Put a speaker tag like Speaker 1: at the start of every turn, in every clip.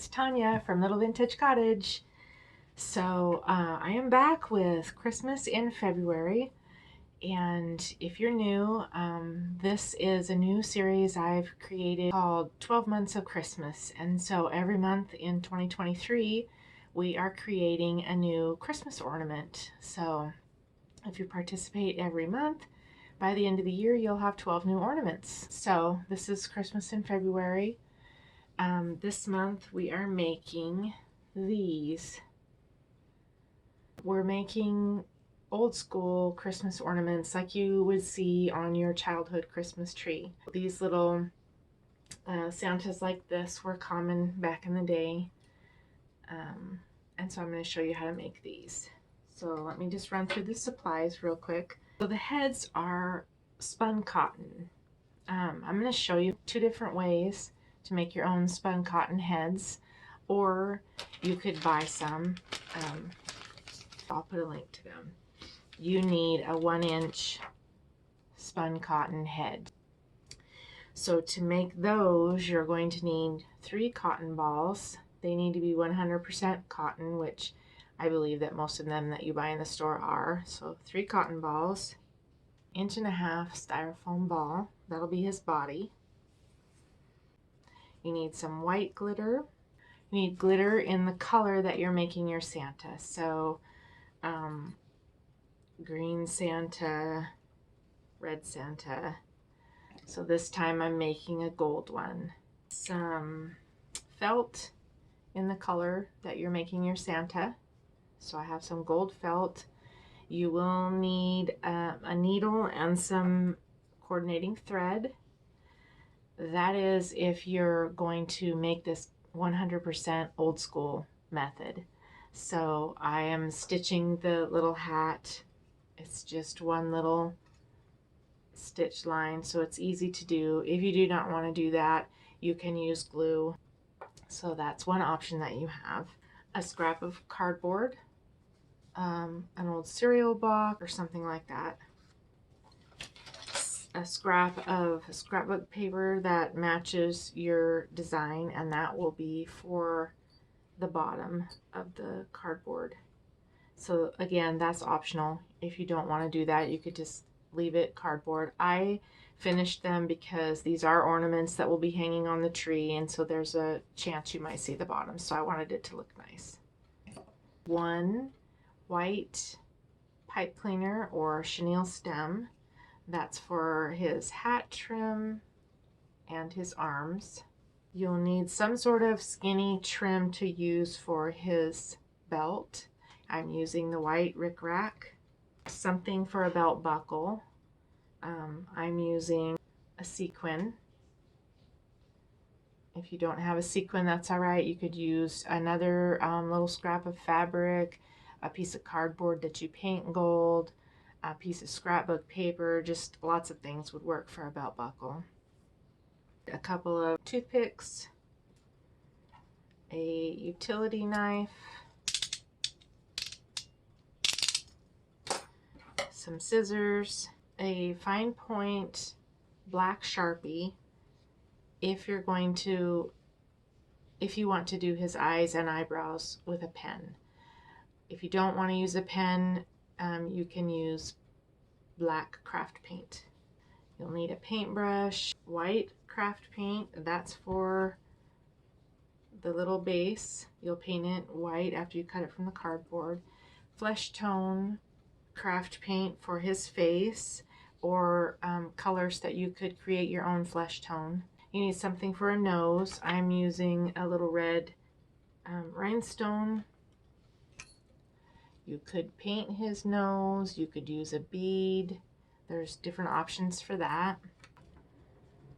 Speaker 1: it's Tanya from Little Vintage Cottage. So I am back with Christmas in February, and if you're new, this is a new series I've created called 12 Months of Christmas. And so every month in 2023 we are creating a new Christmas ornament. So if you participate every month, by the end of the year you'll have 12 new ornaments. So this is Christmas in February. This month we are making these. We're making old school Christmas ornaments like you would see on your childhood Christmas tree. These little Santas like this were common back in the day. And so I'm going to show you how to make these. So let me just run through the supplies real quick. So the heads are spun cotton. I'm going to show you two different ways to make your own spun cotton heads, or you could buy some. I'll put a link to them. You need a 1-inch spun cotton head. So to make those, you're going to need 3 cotton balls. They need to be 100% cotton, which I believe that most of them that you buy in the store are. So 3 cotton balls, 1.5-inch styrofoam ball. That'll be his body. You need some white glitter. You need glitter in the color that you're making your Santa. So green Santa, red Santa. So this time I'm making a gold one. Some felt in the color that you're making your Santa. So I have some gold felt. You will need a needle and some coordinating thread. That is if you're going to make this 100% old school method. So I am stitching the little hat. It's just one little stitch line, so it's easy to do. If you do not want to do that, you can use glue. So that's one option that you have. A scrap of cardboard, an old cereal box or something like that. A scrap of scrapbook paper that matches your design, and that will be for the bottom of the cardboard. So again, that's optional. If you don't want to do that, you could just leave it cardboard. I finished them because these are ornaments that will be hanging on the tree, and so there's a chance you might see the bottom, so I wanted it to look nice. 1 white pipe cleaner or chenille stem. That's for his hat trim and his arms. You'll need some sort of skinny trim to use for his belt. I'm using the white rickrack. Something for a belt buckle. I'm using a sequin. If you don't have a sequin, that's all right. You could use another little scrap of fabric, a piece of cardboard that you paint gold, a piece of scrapbook paper. Just lots of things would work for a belt buckle. A couple of toothpicks, a utility knife, some scissors, a fine point black Sharpie if you want to do his eyes and eyebrows with a pen. If you don't want to use a pen, you can use black craft paint. You'll need a paintbrush, white craft paint, that's for the little base. You'll paint it white after you cut it from the cardboard. Flesh tone craft paint for his face, or colors that you could create your own flesh tone. You need something for a nose. I'm using a little red rhinestone. You could paint his nose, you could use a bead. There's different options for that.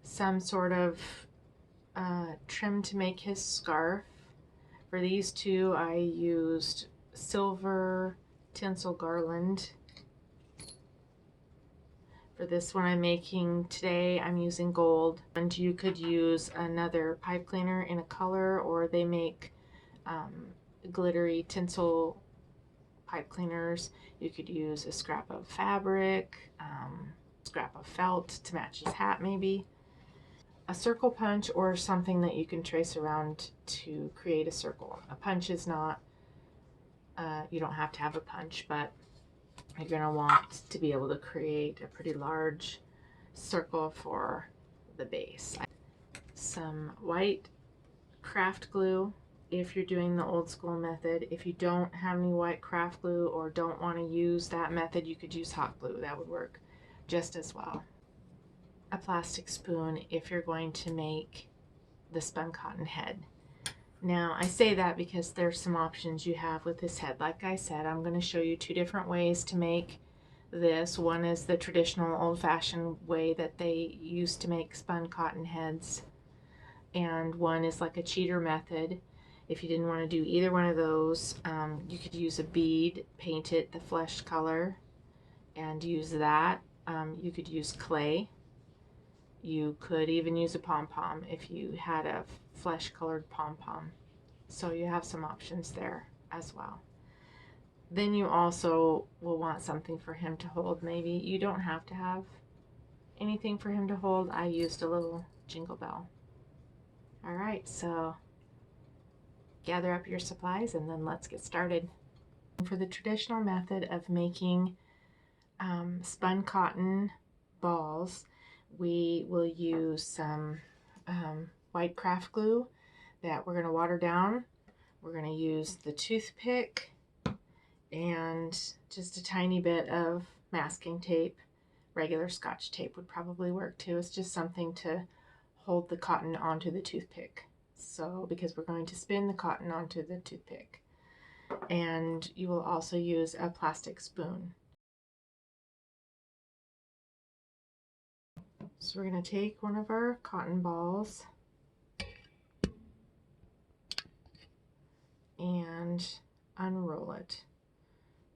Speaker 1: Some sort of trim to make his scarf. For these two, I used silver tinsel garland. For this one I'm making today, I'm using gold. And you could use another pipe cleaner in a color, or they make glittery tinsel pipe cleaners. You could use a scrap of fabric, scrap of felt to match his hat maybe. a circle punch or something that you can trace around to create a circle. A punch is not, you don't have to have a punch, but you're going to want to be able to create a pretty large circle for the base. Some white craft glue if you're doing the old school method. If you don't have any white craft glue or don't want to use that method, you could use hot glue. That would work just as well. A plastic spoon if you're going to make the spun cotton head. Now I say that because there's some options you have with this head. Like I said, I'm going to show you two different ways to make this. One is the traditional old-fashioned way that they used to make spun cotton heads, and one is like a cheater method. If you didn't want to do either one of those, you could use a bead, paint it the flesh color, and use that. You could use clay. You could even use a pom-pom if you had a flesh-colored pom-pom. So you have some options there as well. Then you also will want something for him to hold. Maybe you don't have to have anything for him to hold. I used a little jingle bell. All right, so gather up your supplies and then let's get started. For the traditional method of making spun cotton balls, we will use some white craft glue that we're going to water down. We're going to use the toothpick and just a tiny bit of masking tape. Regular Scotch tape would probably work too. It's just something to hold the cotton onto the toothpick. So, because we're going to spin the cotton onto the toothpick. And you will also use a plastic spoon. So we're going to take one of our cotton balls and unroll it.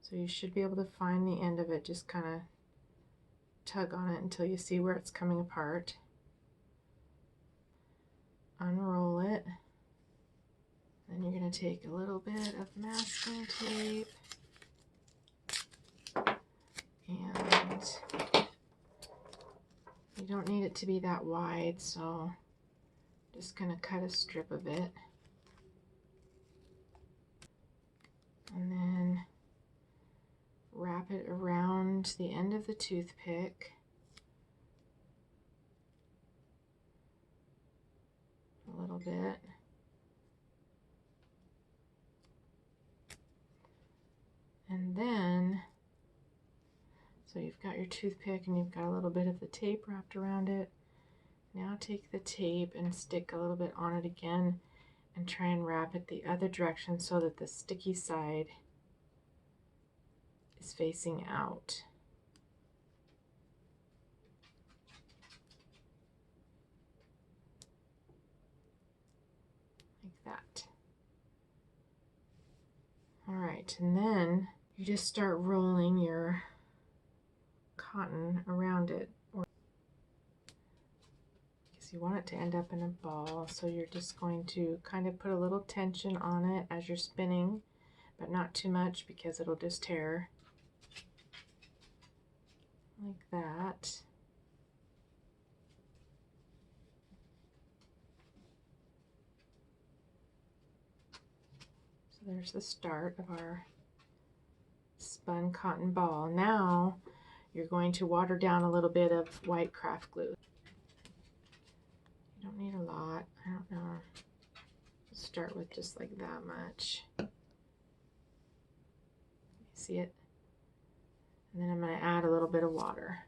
Speaker 1: So you should be able to find the end of it. Just kind of tug on it until you see where it's coming apart. Unroll it. Then you're going to take a little bit of masking tape and you don't need it to be that wide, so just going to cut a strip of it. And then wrap it around the end of the toothpick. A little bit. And then, so you've got your toothpick and you've got a little bit of the tape wrapped around it. Now take the tape and stick a little bit on it again and try and wrap it the other direction so that the sticky side is facing out. Like that. All right, and then you just start rolling your cotton around it, because you want it to end up in a ball. So you're just going to kind of put a little tension on it as you're spinning, but not too much because it'll just tear. Like that. So there's the start of our spun cotton ball. Now you're going to water down a little bit of white craft glue. You don't need a lot. I don't know. Start with just like that much. See it? And then I'm going to add a little bit of water.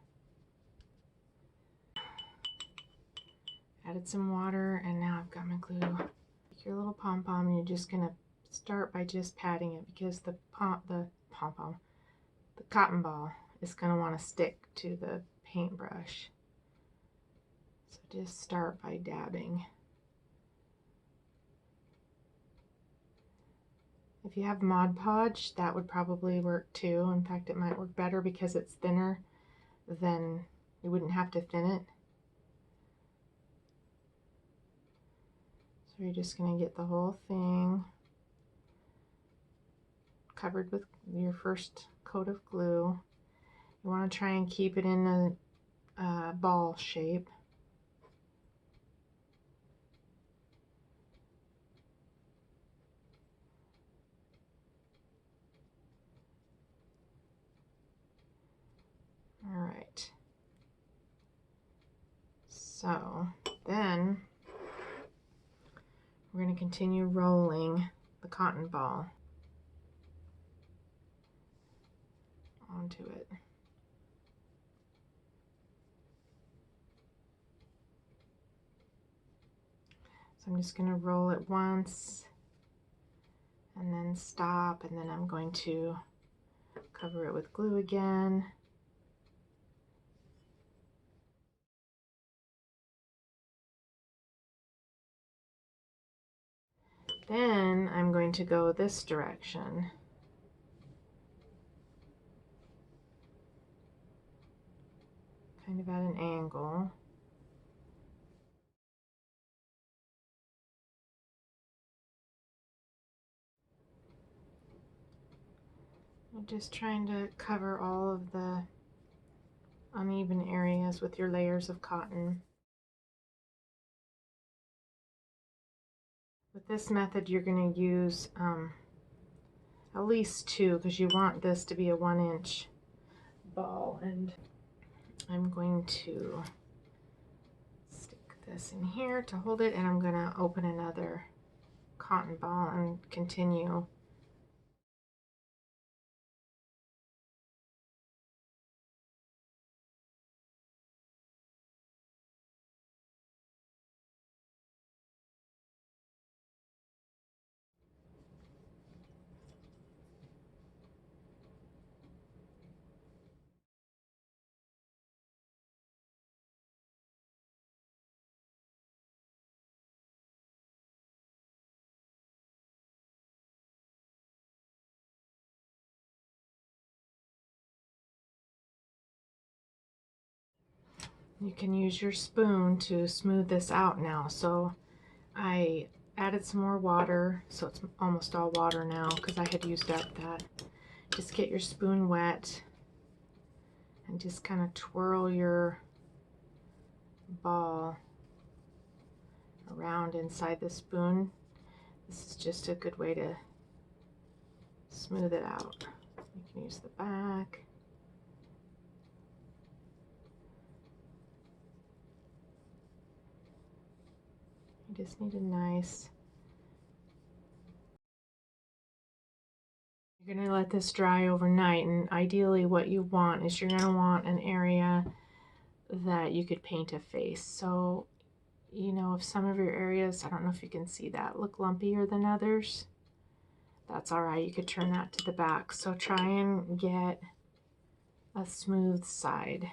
Speaker 1: Added some water, and now I've got my glue. Take your little pom-pom and you're just going to start by just patting it, because the cotton ball is going to want to stick to the paintbrush. So just start by dabbing. If you have Mod Podge, that would probably work too. In fact, it might work better because it's thinner, then you wouldn't have to thin it. So you're just going to get the whole thing covered with your first coat of glue. You want to try and keep it in a ball shape. So then we're going to continue rolling the cotton ball onto it. So I'm just going to roll it once and then stop, and then I'm going to cover it with glue again. Then I'm going to go this direction. Kind of at an angle. I'm just trying to cover all of the uneven areas with your layers of cotton. With this method, you're going to use at least 2, because you want this to be a 1-inch ball. And I'm going to stick this in here to hold it, and I'm going to open another cotton ball and continue. You can use your spoon to smooth this out now. So I added some more water, so it's almost all water now because I had used up that. Just get your spoon wet and just kind of twirl your ball around inside the spoon. This is just a good way to smooth it out. You can use the back. You just need a nice... You're going to let this dry overnight, and ideally what you want is you're going to want an area that you could paint a face. So, you know, if some of your areas, I don't know if you can see that, look lumpier than others, that's all right. You could turn that to the back. So try and get a smooth side.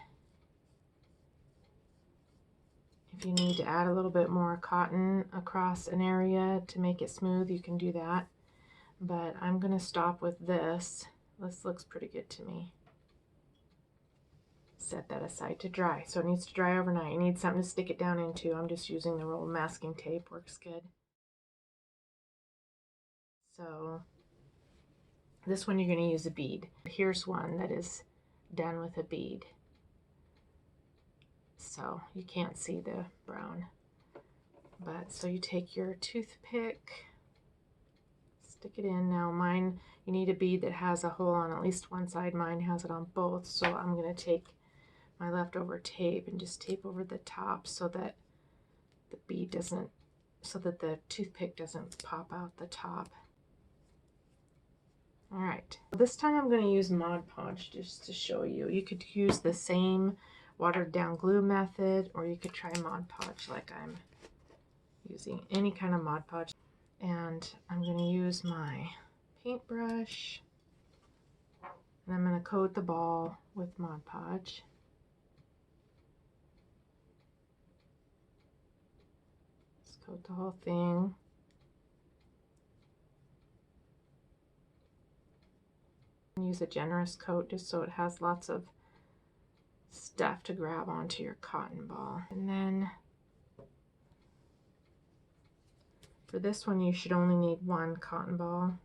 Speaker 1: If you need to add a little bit more cotton across an area to make it smooth, you can do that. But I'm going to stop with this. This looks pretty good to me. Set that aside to dry. So it needs to dry overnight. You need something to stick it down into. I'm just using the roll masking tape. Works good. So this one you're going to use a bead. Here's one that is done with a bead. So you can't see the brown. But so you take your toothpick, stick it in. Now mine, you need a bead that has a hole on at least one side. Mine has it on both. So I'm going to take my leftover tape and just tape over the top so that the bead doesn't, so that the toothpick doesn't pop out the top. All right, this time I'm going to use Mod Podge just to show you. You could use the same watered down glue method, or you could try Mod Podge like I'm using, any kind of Mod Podge. And I'm going to use my paintbrush, and I'm going to coat the ball with Mod Podge. Just coat the whole thing. Use a generous coat just so it has lots of stuff to grab onto your cotton ball. And then for this one you should only need one cotton ball.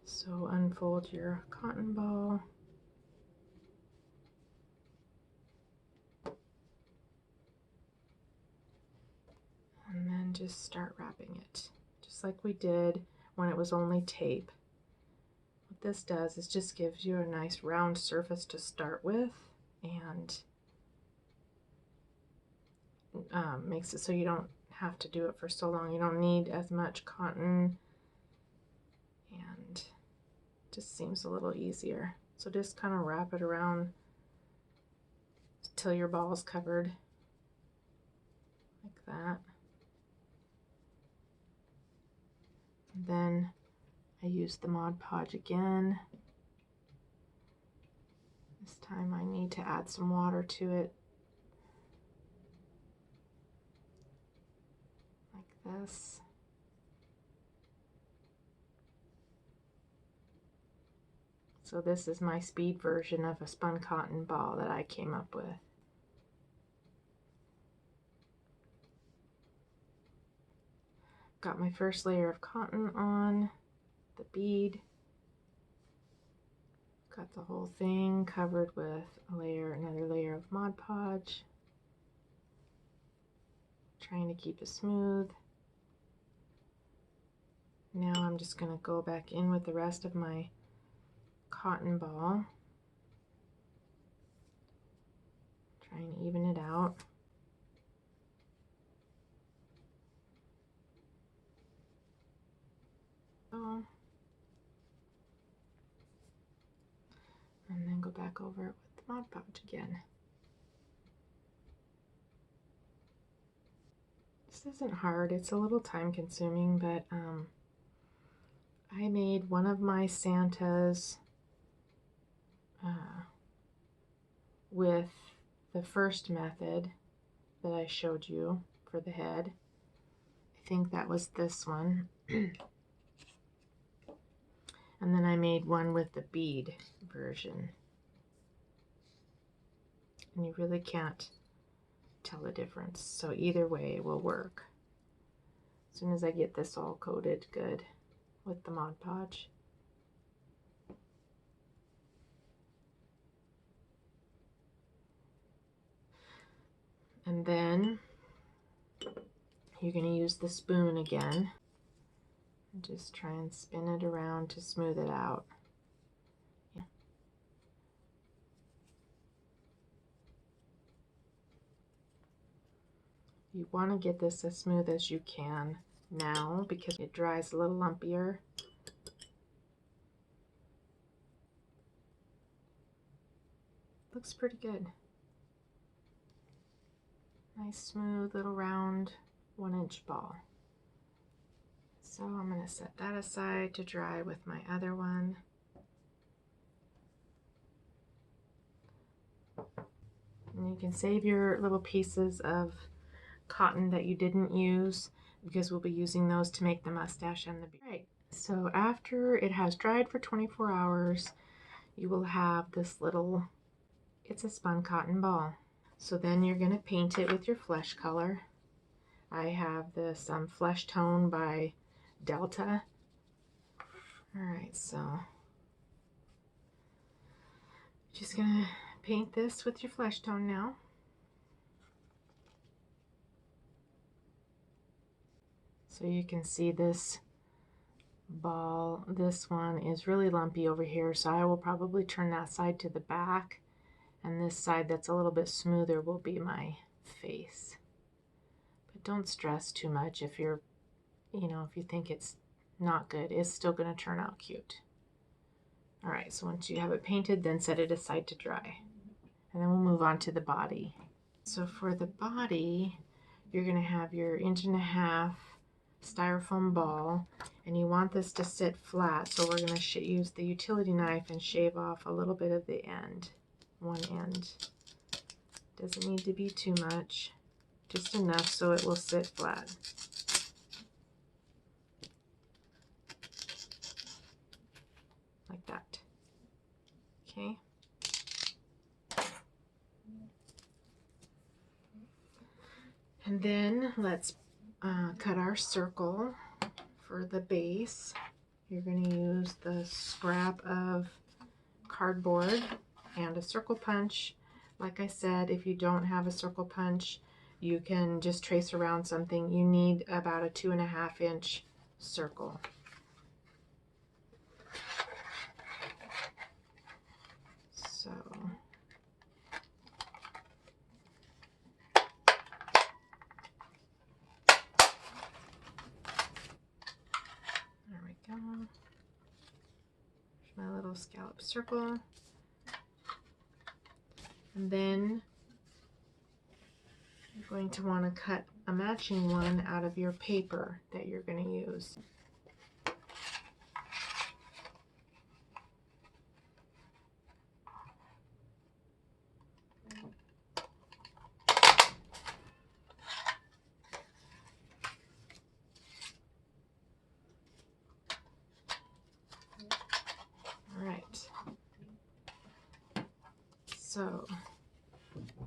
Speaker 1: So unfold your cotton ball. And then just start wrapping it, just like we did when it was only tape. What this does is just gives you a nice round surface to start with, and makes it so you don't have to do it for so long. You don't need as much cotton, and just seems a little easier. So just kind of wrap it around till your ball is covered like that. And then I use the Mod Podge again. This time I need to add some water to it, like this. So this is my speed version of a spun cotton ball that I came up with. Got my first layer of cotton on the bead. Got the whole thing covered with another layer of Mod Podge. Trying to keep it smooth. Now I'm just going to go back in with the rest of my cotton ball. Trying to even it out. So, and then go back over it with the Mod Podge again. This isn't hard, it's a little time consuming, but I made one of my Santas with the first method that I showed you for the head. I think that was this one. And then I made one with the bead version. And you really can't tell the difference. So either way will work. As soon as I get this all coated good with the Mod Podge. And then you're going to use the spoon again. And just try and spin it around to smooth it out. Yeah. You want to get this as smooth as you can now because it dries a little lumpier. Looks pretty good. Nice smooth little round 1-inch ball. So I'm going to set that aside to dry with my other one. And you can save your little pieces of cotton that you didn't use because we'll be using those to make the mustache and the beard. Right, so after it has dried for 24 hours, you will have this little, it's a spun cotton ball. So then you're going to paint it with your flesh color. I have this Flesh Tone by Delta. Alright, so just gonna paint this with your flesh tone now. So you can see this ball, this one is really lumpy over here, so I will probably turn that side to the back, and this side that's a little bit smoother will be my face. But don't stress too much if you're, if you think it's not good, it's still going to turn out cute. Alright, so once you have it painted, then set it aside to dry. And then we'll move on to the body. So for the body, you're going to have your 1.5-inch styrofoam ball, and you want this to sit flat, so we're going to use the utility knife and shave off a little bit of the end, one end. Doesn't need to be too much, just enough so it will sit flat. Like that. Okay. And then let's cut our circle for the base. You're going to use the scrap of cardboard and a circle punch. Like I said, if you don't have a circle punch, you can just trace around something. You need about a 2.5-inch circle. So little scallop circle. And then you're going to want to cut a matching one out of your paper that you're going to use. All right. So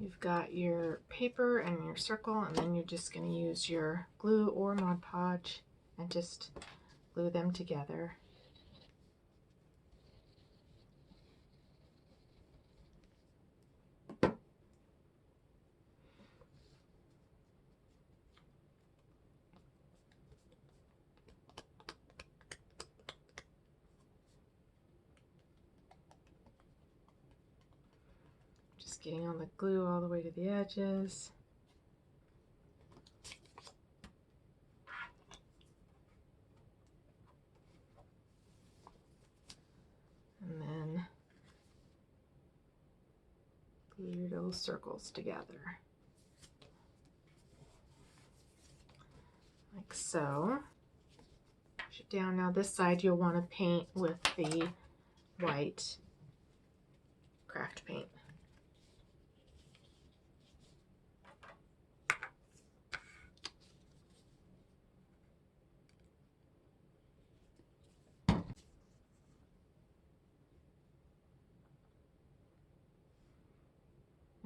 Speaker 1: you've got your paper and your circle, and then you're just going to use your glue or Mod Podge and just glue them together. Just getting on the glue all the way to the edges. And then glue your little circles together. Like so. Push it down. Now this side you'll want to paint with the white craft paint.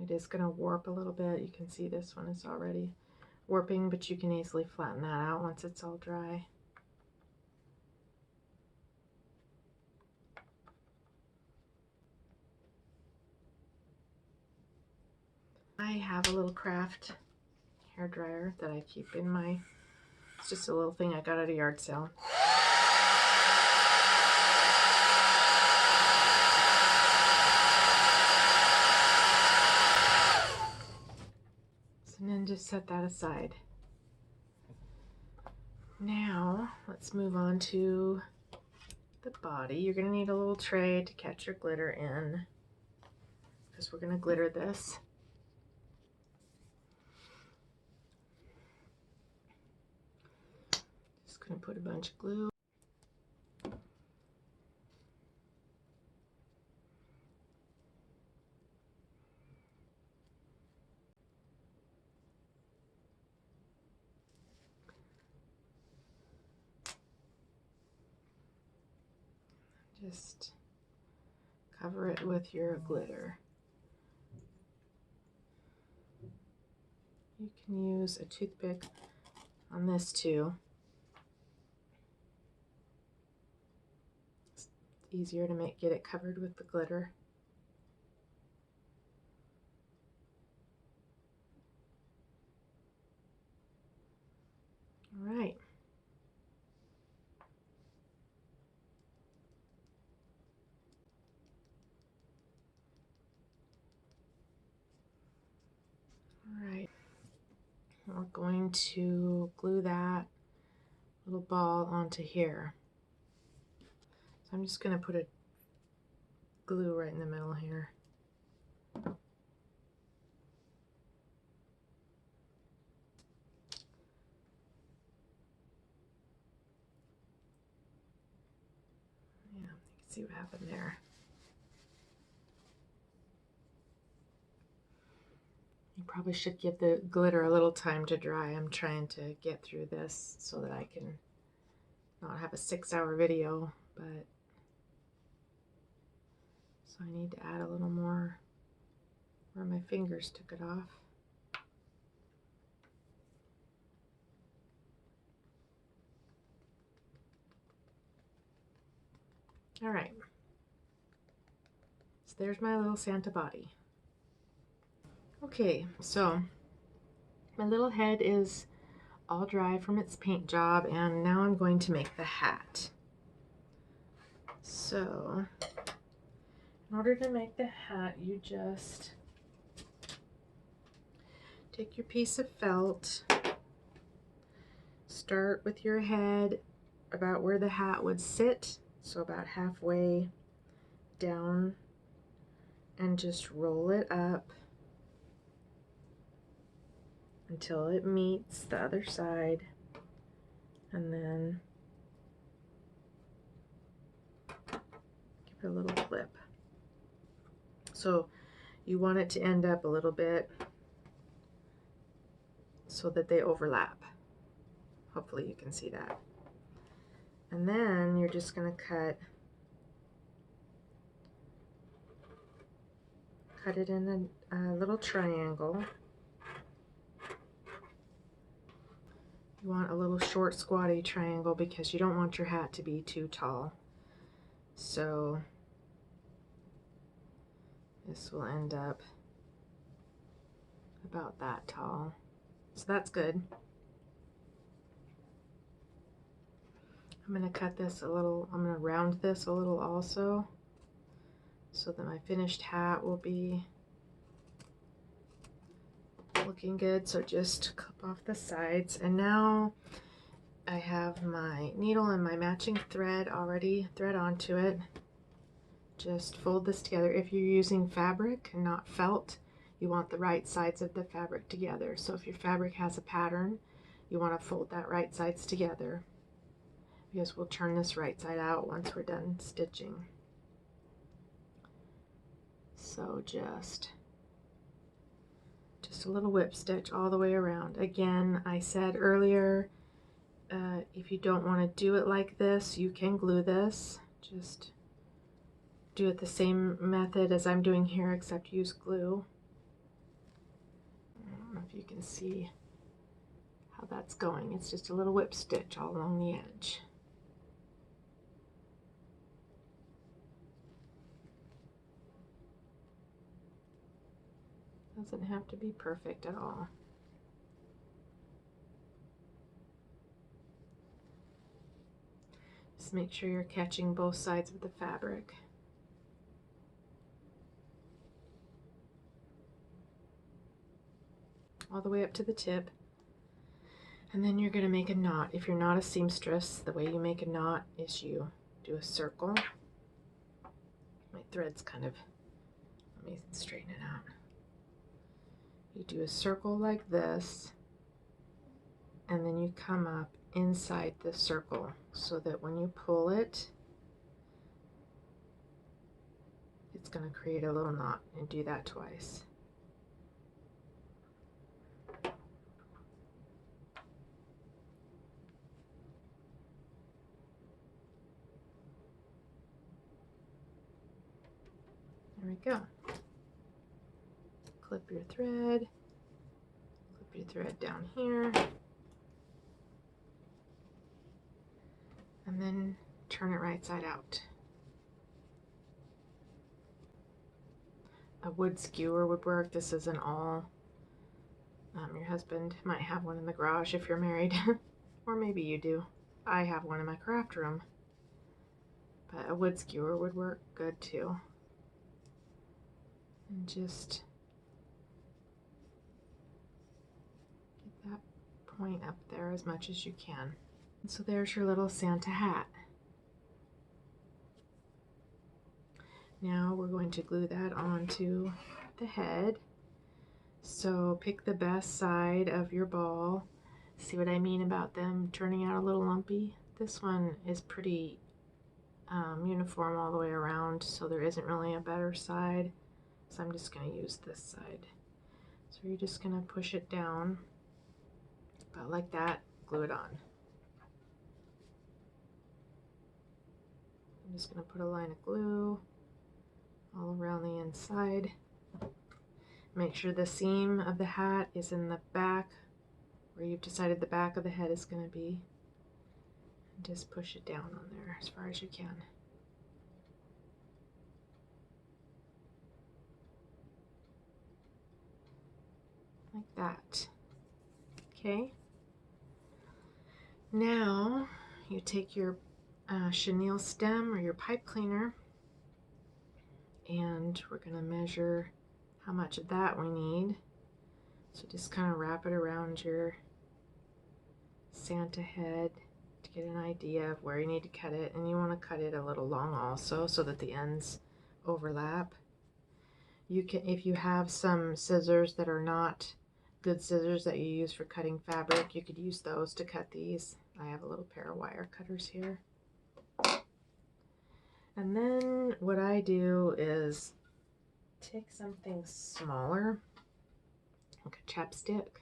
Speaker 1: It is going to warp a little bit. You can see this one is already warping, but you can easily flatten that out once it's all dry. I have a little craft hair dryer that I keep in my, it's just a little thing I got at a yard sale. And then just set that aside. Now let's move on to the body. You're going to need a little tray to catch your glitter in, because we're going to glitter this. Just going to put a bunch of glue. Just cover it with your glitter. You can use a toothpick on this too. It's easier to get it covered with the glitter. All right. Alright, we're going to glue that little ball onto here. So I'm just going to put a glue right in the middle here. Yeah, you can see what happened there. You probably should give the glitter a little time to dry. I'm trying to get through this so that I can not have a 6-hour video, but so I need to add a little more where my fingers took it off. All right, so there's my little Santa body. Okay, so my little head is all dry from its paint job, and now I'm going to make the hat. So in order to make the hat, you just take your piece of felt, start with your head about where the hat would sit, so about halfway down and just roll it up until it meets the other side, and then give it a little clip. So you want it to end up a little bit so that they overlap. Hopefully you can see that. And then you're just going to cut it in a little triangle. You want a little short squatty triangle because you don't want your hat to be too tall. So this will end up about that tall. So that's good. I'm going to cut this a little, I'm going to round this a little also, so that my finished hat will be looking good. So just clip off the sides. And now I have my needle and my matching thread already thread onto it. Just fold this together. If you're using fabric and not felt, you want the right sides of the fabric together. So if your fabric has a pattern, you want to fold that right sides together, because we'll turn this right side out once we're done stitching. So just a little whip stitch all the way around. Again, I said earlier, if you don't want to do it like this, you can glue this. Just do it the same method as I'm doing here, except use glue. I don't know if you can see how that's going. It's just a little whip stitch all along the edge. Doesn't have to be perfect at all. Just make sure you're catching both sides of the fabric. All the way up to the tip. And then you're going to make a knot. If you're not a seamstress, the way you make a knot is you do a circle. My thread's kind of, let me straighten it out. You do a circle like this, and then you come up inside the circle so that when you pull it, it's going to create a little knot, and do that twice. There we go. Clip your thread, clip your thread down here, and then turn it right side out. A wood skewer would work. This is an awl. Your husband might have one in the garage if you're married, or maybe you do. I have one in my craft room, but a wood skewer would work good too. And just get that point up there as much as you can. And so there's your little Santa hat. Now we're going to glue that onto the head. So pick the best side of your ball. See what I mean about them turning out a little lumpy? This one is pretty uniform all the way around, so there isn't really a better side. So I'm just going to use this side. So you're just going to push it down, about like that, glue it on. I'm just going to put a line of glue all around the inside. Make sure the seam of the hat is in the back, where you've decided the back of the head is going to be. And just push it down on there as far as you can. Like that. Okay. Now you take your chenille stem or your pipe cleaner, and we're going to measure how much of that we need. So just kind of wrap it around your Santa head to get an idea of where you need to cut it. And you want to cut it a little long also, so that the ends overlap. You can, if you have some scissors that are not good scissors that you use for cutting fabric, you could use those to cut these. I have a little pair of wire cutters here. And then what I do is take something smaller, like a chapstick,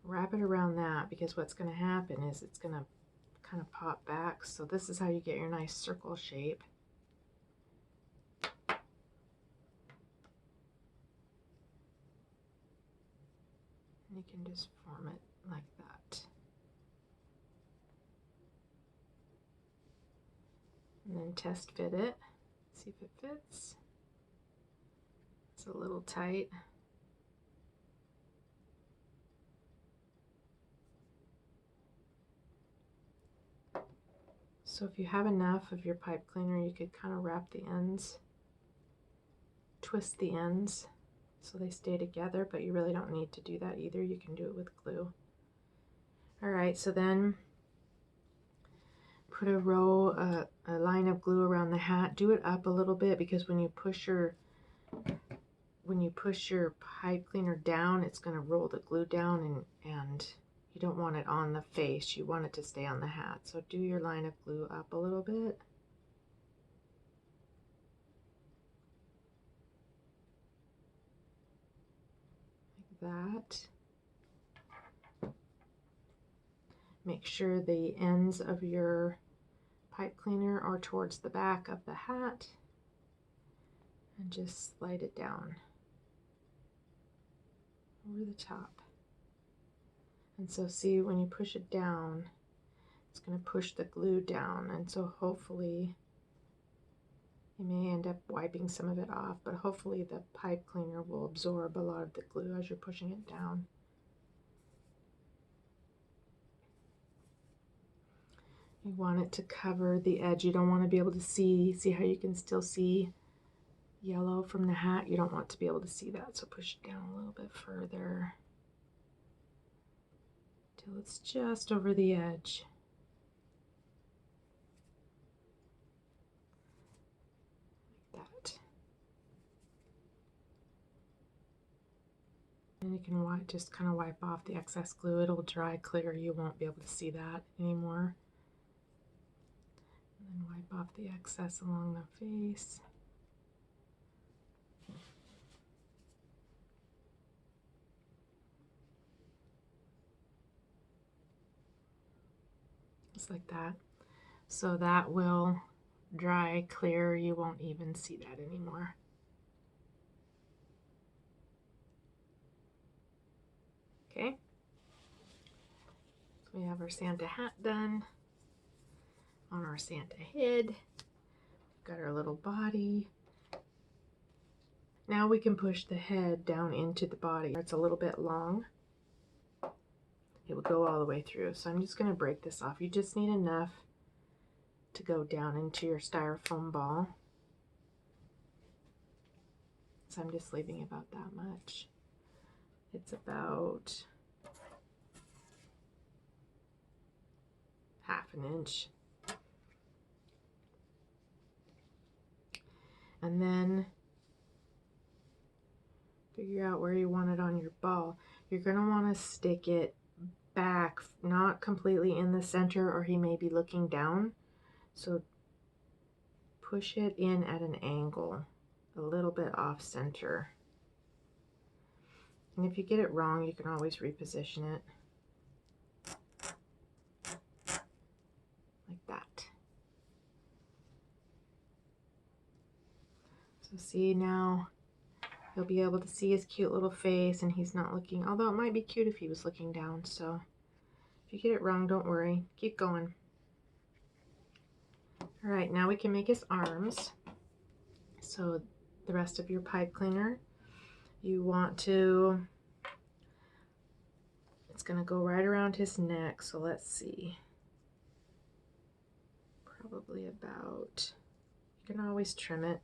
Speaker 1: wrap it around that, because what's going to happen is it's going to kind of pop back. So this is how you get your nice circle shape. You can just form it like that. And then test fit it, see if it fits. It's a little tight. So if you have enough of your pipe cleaner, you could kind of wrap the ends, twist the ends so they stay together, but you really don't need to do that either. You can do it with glue. All right, so then put a line of glue around the hat. Do it up a little bit, because when you push your pipe cleaner down, it's going to roll the glue down, and you don't want it on the face. You want it to stay on the hat. So do your line of glue up a little bit. That. Make sure the ends of your pipe cleaner are towards the back of the hat, and just slide it down over the top. And so see, when you push it down, it's going to push the glue down, and so hopefully you may end up wiping some of it off, but hopefully the pipe cleaner will absorb a lot of the glue as you're pushing it down. You want it to cover the edge. You don't want to be able to see how you can still see yellow from the hat? You don't want to be able to see that, so push it down a little bit further till it's just over the edge. Like that. And you can just kind of wipe off the excess glue. It'll dry clear. You won't be able to see that anymore. And then wipe off the excess along the face. Just like that. So that will dry clear. You won't even see that anymore. Okay. So we have our Santa hat done. On our Santa head, we've got our little body. Now we can push the head down into the body. It's a little bit long. It will go all the way through. So I'm just going to break this off. You just need enough to go down into your styrofoam ball. So I'm just leaving about that much. It's about ½ inch. And then figure out where you want it on your ball. You're going to want to stick it back, not completely in the center, or he may be looking down. So push it in at an angle, a little bit off center. And if you get it wrong, you can always reposition it. Like that. So see, now you'll be able to see his cute little face, and he's not looking, although it might be cute if he was looking down. So if you get it wrong, don't worry, keep going. All right, now we can make his arms. So the rest of your pipe cleaner, you want to, it's going to go right around his neck. So let's see, probably about, you can always trim it.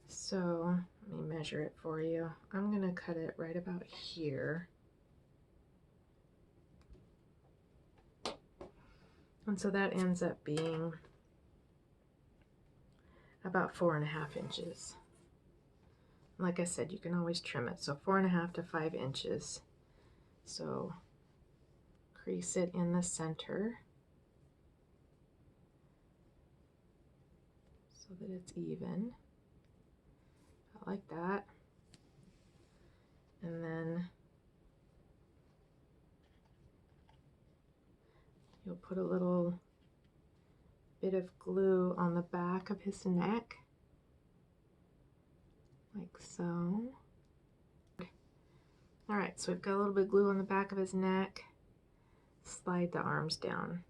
Speaker 1: So let me measure it for you. I'm going to cut it right about here. And so that ends up being about 4.5 inches. Like I said, you can always trim it. So 4.5 to 5 inches. So crease it in the center so that it's even. I like that. And then you'll put a little bit of glue on the back of his neck, like so. All right, so we've got a little bit of glue on the back of his neck. Slide the arms down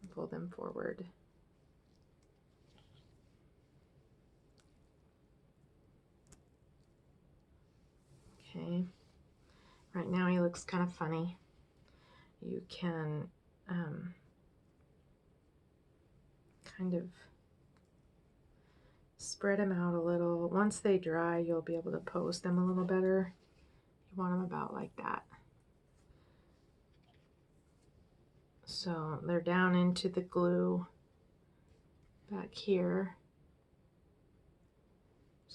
Speaker 1: and pull them forward. Okay, right now he looks kind of funny. You can kind of spread them out a little. Once they dry, you'll be able to pose them a little better. You want them about like that. So they're down into the glue back here,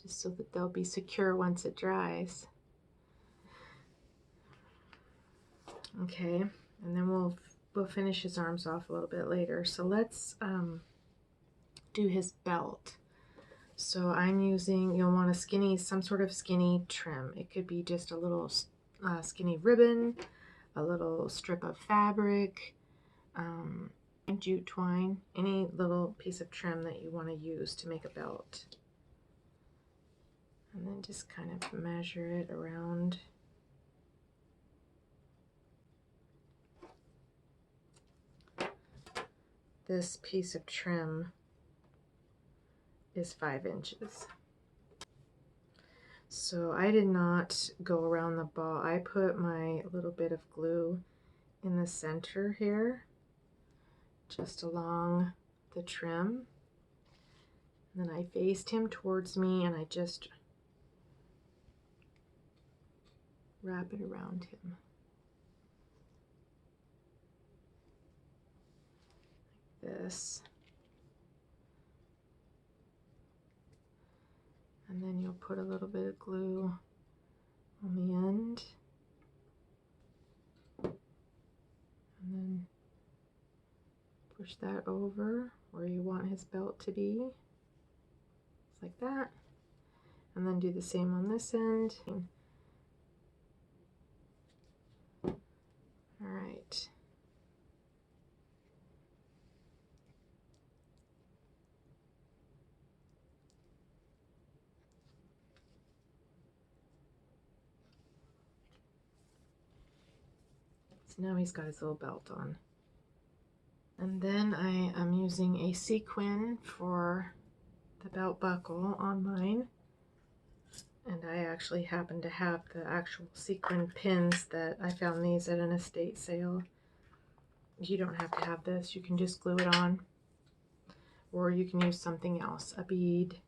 Speaker 1: just so that they'll be secure once it dries. Okay, and then we'll finish his arms off a little bit later. So let's do his belt. So I'm using, you'll want some sort of skinny trim. It could be just a little skinny ribbon, a little strip of fabric, jute twine, any little piece of trim that you want to use to make a belt. And then just kind of measure it around. This piece of trim is 5 inches. So I did not go around the ball. I put my little bit of glue in the center here, just along the trim. And then I faced him towards me and I just wrap it around him. Like this. And then you'll put a little bit of glue on the end. And then push that over where you want his belt to be. Just like that. And then do the same on this end. All right. So now he's got his little belt on. And then I am using a sequin for the belt buckle on mine. And I actually happen to have the actual sequin pins that I found these at an estate sale. You don't have to have this, you can just glue it on. Or you can use something else, a bead,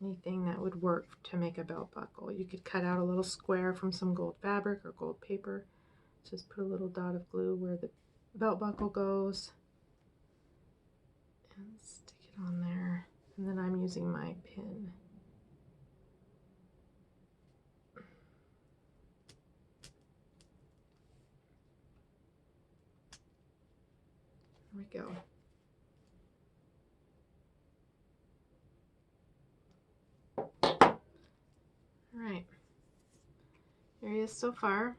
Speaker 1: anything that would work to make a belt buckle. You could cut out a little square from some gold fabric or gold paper. Just put a little dot of glue where the belt buckle goes and stick it on there. And then I'm using my pin. There we go. All right, there he is so far.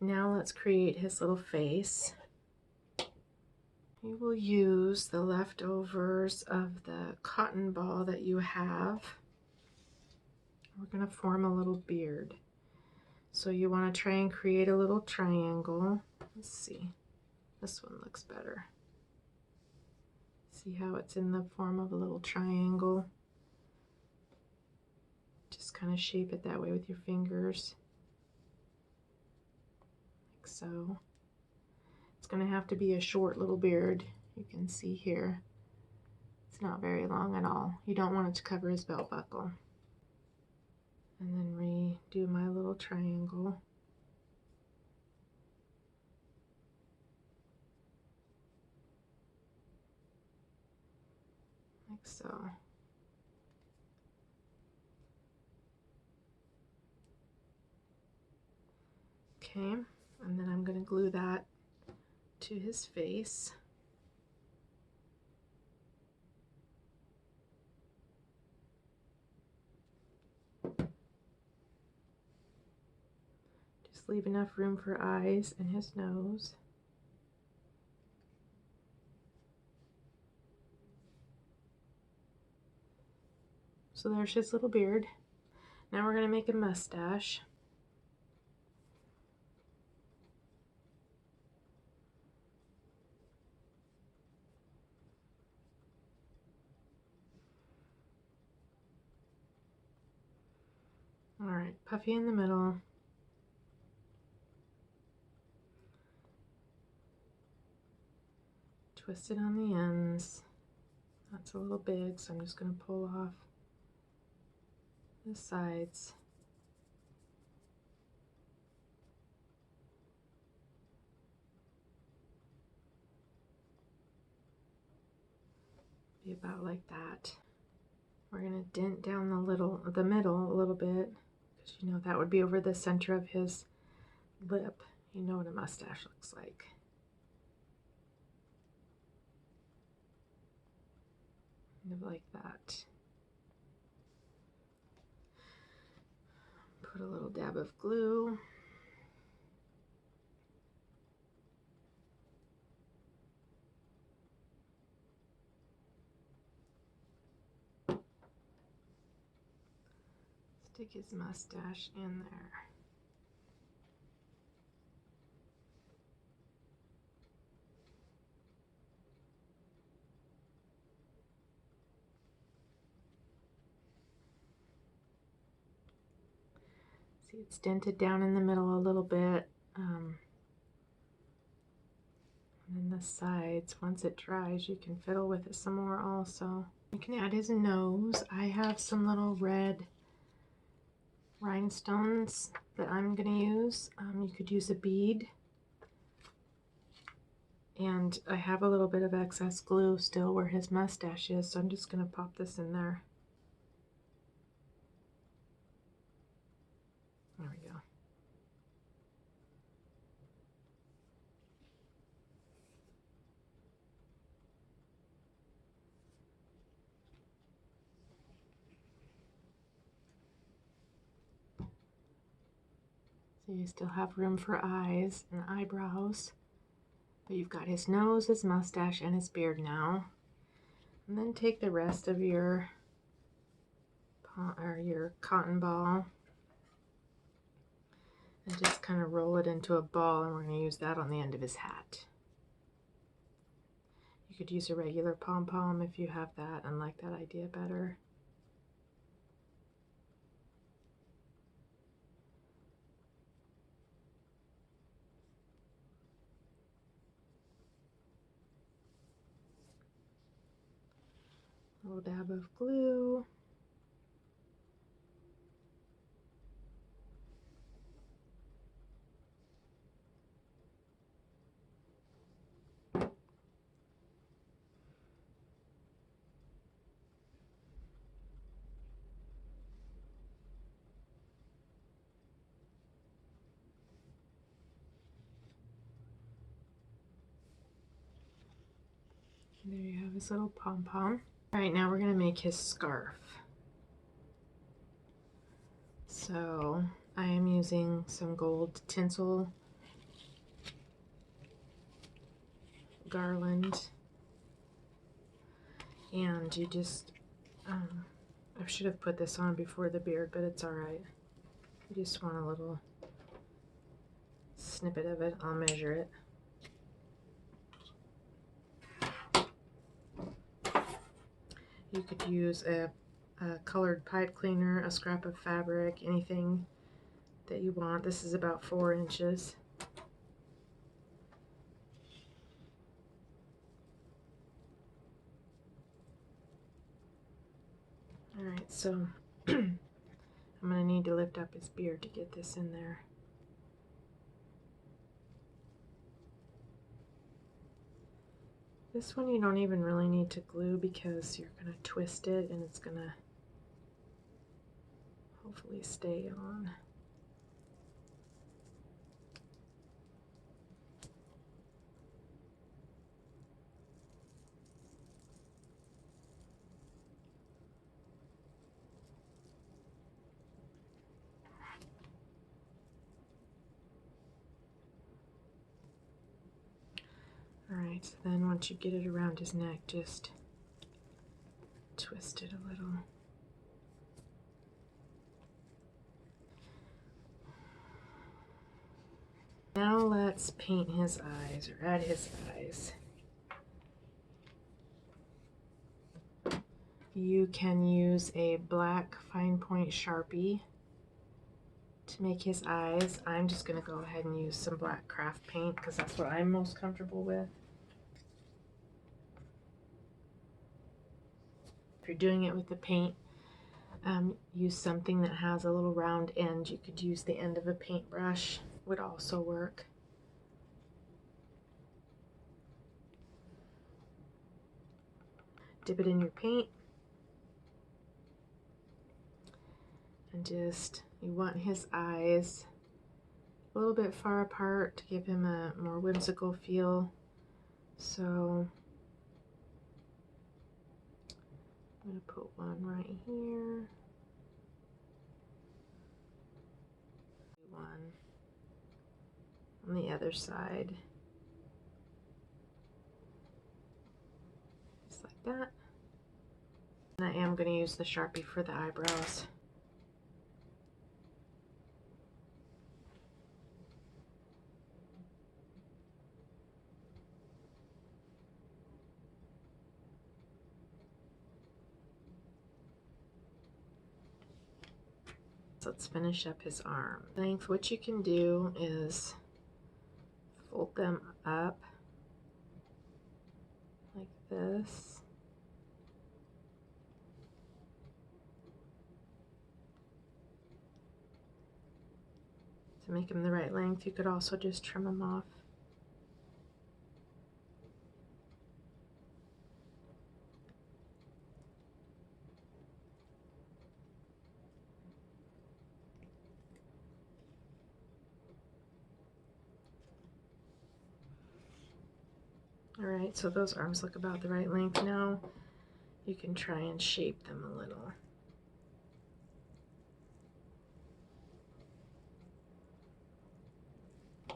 Speaker 1: Now let's create his little face. You will use the leftovers of the cotton ball that you have. We're going to form a little beard. So you want to try and create a little triangle. Let's see. This one looks better. See how it's in the form of a little triangle? Just kind of shape it that way with your fingers. Like so. It's going to have to be a short little beard. You can see here. It's not very long at all. You don't want it to cover his belt buckle. And then do my little triangle. Like so. Okay, and then I'm going to glue that to his face. Just leave enough room for eyes and his nose. So there's his little beard. Now we're going to make a mustache. Alright, puffy in the middle. Twist it on the ends. That's a little big, so I'm just going to pull off the sides. Be about like that. We're going to dent down the middle a little bit, because you know that would be over the center of his lip. You know what a mustache looks like. Kind of like that. Put a little dab of glue. Stick his mustache in there. See, it's dented down in the middle a little bit. And then the sides, once it dries, you can fiddle with it some more also. You can add his nose. I have some little red rhinestones that I'm going to use. You could use a bead. And I have a little bit of excess glue still where his mustache is, so I'm just going to pop this in there. There we go. So you still have room for eyes and eyebrows. But you've got his nose, his mustache, and his beard now. And then take the rest of your cotton ball and just kind of roll it into a ball, and we're going to use that on the end of his hat. You could use a regular pom-pom if you have that and like that idea better. A little dab of glue. There you have his little pom-pom. All right, now we're going to make his scarf. So I am using some gold tinsel garland, and you just I should have put this on before the beard, but it's all right. You just want a little snippet of it. I'll measure it. You could use a colored pipe cleaner, a scrap of fabric, anything that you want. This is about 4 inches. Alright, so I'm going to need need to lift up his beard to get this in there. This one you don't even really need to glue because you're going to twist it and it's going to hopefully stay on. Alright, so then once you get it around his neck, just twist it a little. Now let's paint his eyes, or add his eyes. You can use a black fine point Sharpie to make his eyes. I'm just going to go ahead and use some black craft paint because that's what I'm most comfortable with. If you're doing it with the paint, use something that has a little round end. You could use the end of a paintbrush, would also work. Dip it in your paint and just, you want his eyes a little bit far apart to give him a more whimsical feel. So I'm going to put one right here, one on the other side, just like that. And I am going to use the Sharpie for the eyebrows. So let's finish up his arm. Length, what you can do is fold them up like this. To make them the right length, you could also just trim them off. Alright, so those arms look about the right length now. You can try and shape them a little. I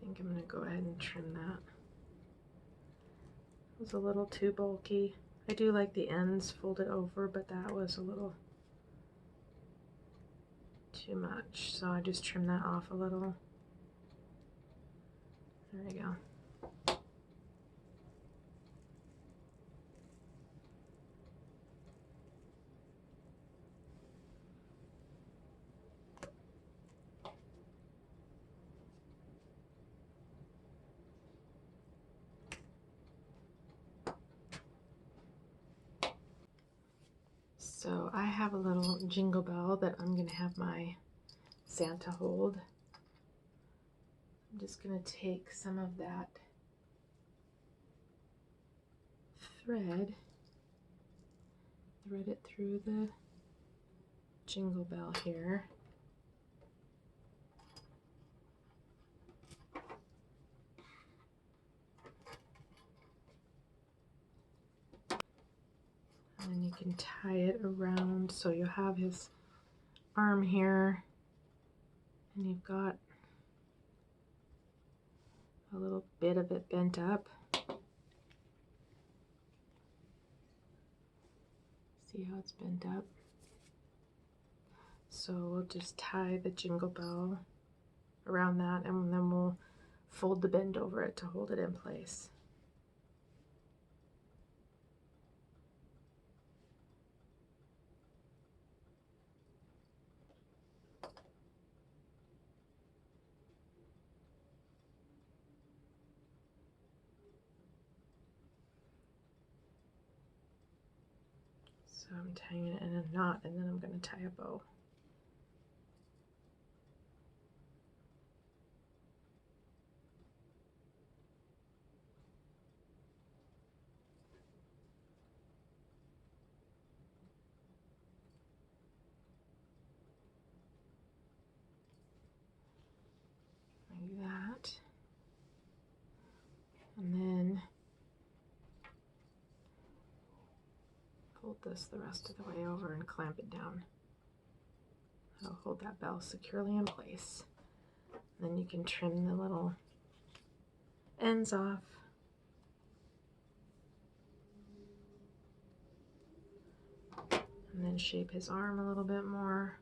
Speaker 1: think I'm going to go ahead and trim that. It was a little too bulky. I do like the ends folded over, but that was a little too much. So I just trimmed that off a little. There we go. So I have a little jingle bell that I'm going to have my Santa hold. I'm just going to take some of that thread it through the jingle bell here. And then you can tie it around so you'll have his arm here and you've got a little bit of it bent up. See how it's bent up? So we'll just tie the jingle bell around that and then we'll fold the bend over it to hold it in place. So I'm tying it in a knot and then I'm going to tie a bow. fold this the rest of the way over and clamp it down. That'll hold that bell securely in place. Then you can trim the little ends off. And then shape his arm a little bit more.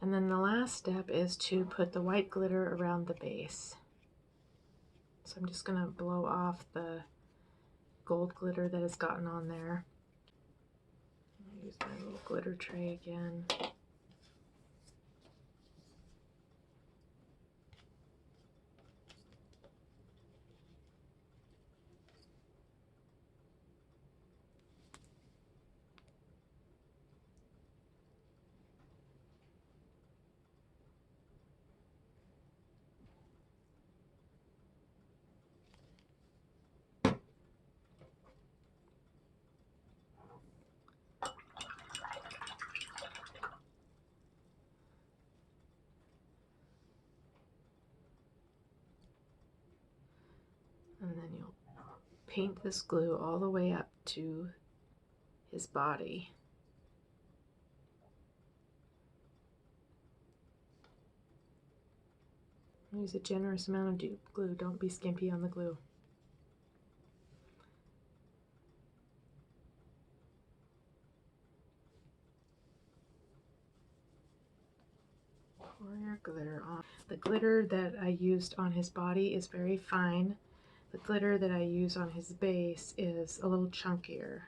Speaker 1: And then the last step is to put the white glitter around the base. So I'm just going to blow off the gold glitter that has gotten on there. I'll use my little glitter tray again. And then you'll paint this glue all the way up to his body. Use a generous amount of glue, don't be skimpy on the glue. Pour your glitter on. The glitter that I used on his body is very fine. The glitter that I use on his base is a little chunkier.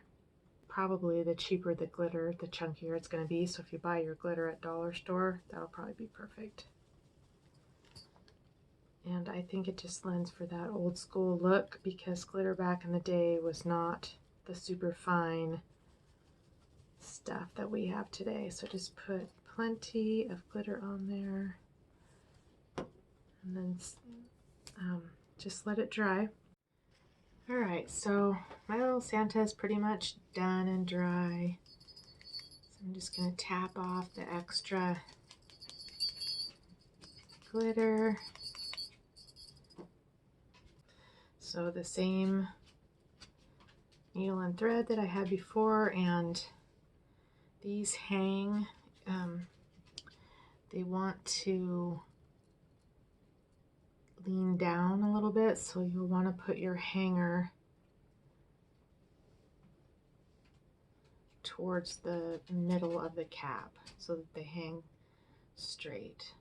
Speaker 1: Probably the cheaper the glitter, the chunkier it's going to be. So if you buy your glitter at dollar store, that'll probably be perfect. And I think it just lends for that old school look because glitter back in the day was not the super fine stuff that we have today. So just put plenty of glitter on there and then just let it dry. Alright, so my little Santa is pretty much done and dry. So I'm just going to tap off the extra glitter. So the same needle and thread that I had before, and these hang. They want to lean down a little bit, so you'll want to put your hanger towards the middle of the cap so that they hang straight.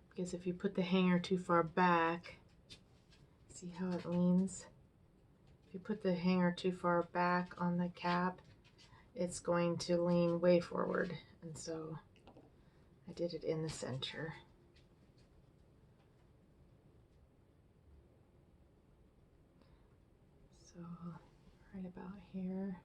Speaker 1: Because if you put the hanger too far back, see how it leans? If you put the hanger too far back on the cap, it's going to lean way forward, and so I did it in the center. So right about here.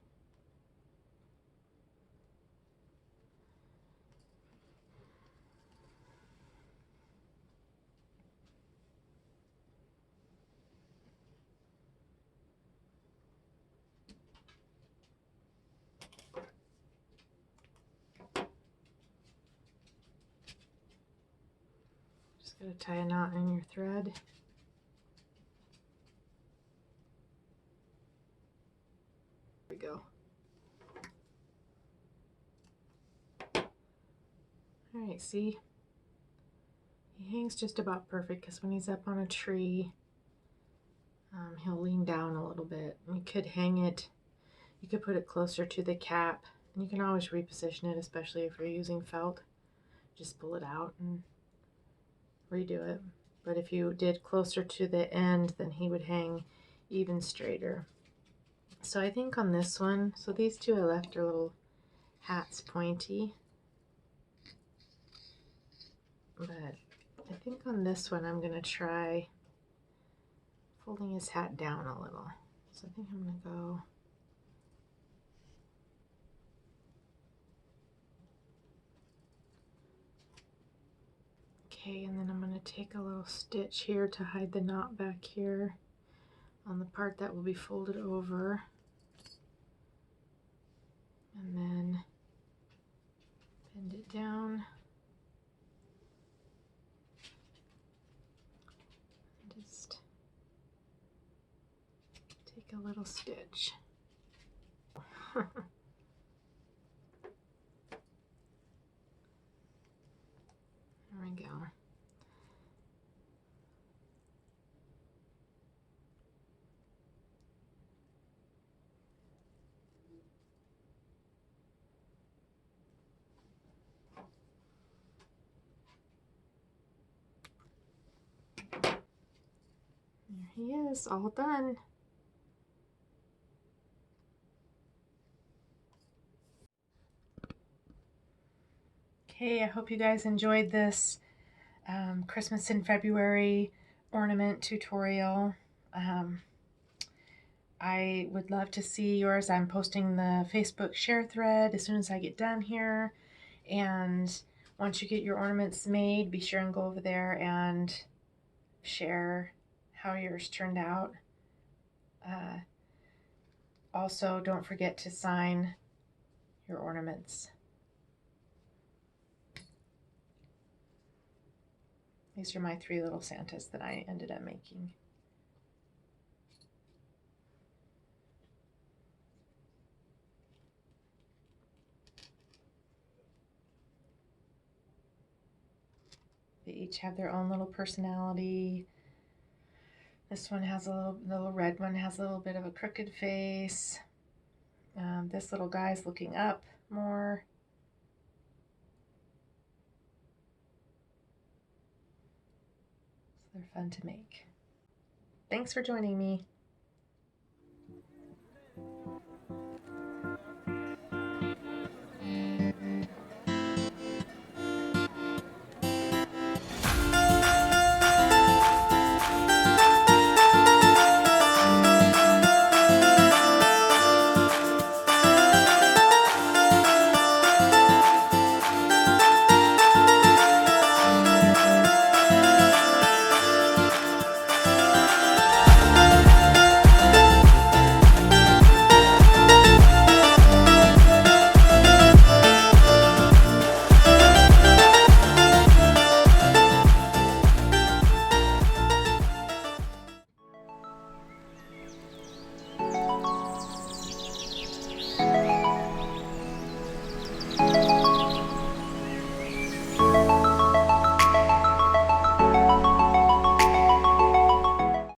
Speaker 1: Just gotta tie a knot in your thread. There we go. Alright, see? He hangs just about perfect because when he's up on a tree, he'll lean down a little bit. You could hang it, you could put it closer to the cap, and you can always reposition it, especially if you're using felt. Just pull it out and redo it. But if you did closer to the end, then he would hang even straighter. So I think on this one, so these two I left their little hats pointy. But I think on this one I'm going to try folding his hat down a little. So I think I'm going to go okay, and then I'm going to take a little stitch here to hide the knot back here on the part that will be folded over. and then bend it down. Just take a little stitch. There we go. There he is, all done. Okay, I hope you guys enjoyed this Christmas in February ornament tutorial. I would love to see yours. I'm posting the Facebook share thread as soon as I get done here. And once you get your ornaments made, be sure and go over there and share how yours turned out. Also, don't forget to sign your ornaments. These are my 3 little Santas that I ended up making. They each have their own little personality. This one has a little red one has a little bit of a crooked face. This little guy's looking up more. So they're fun to make. Thanks for joining me.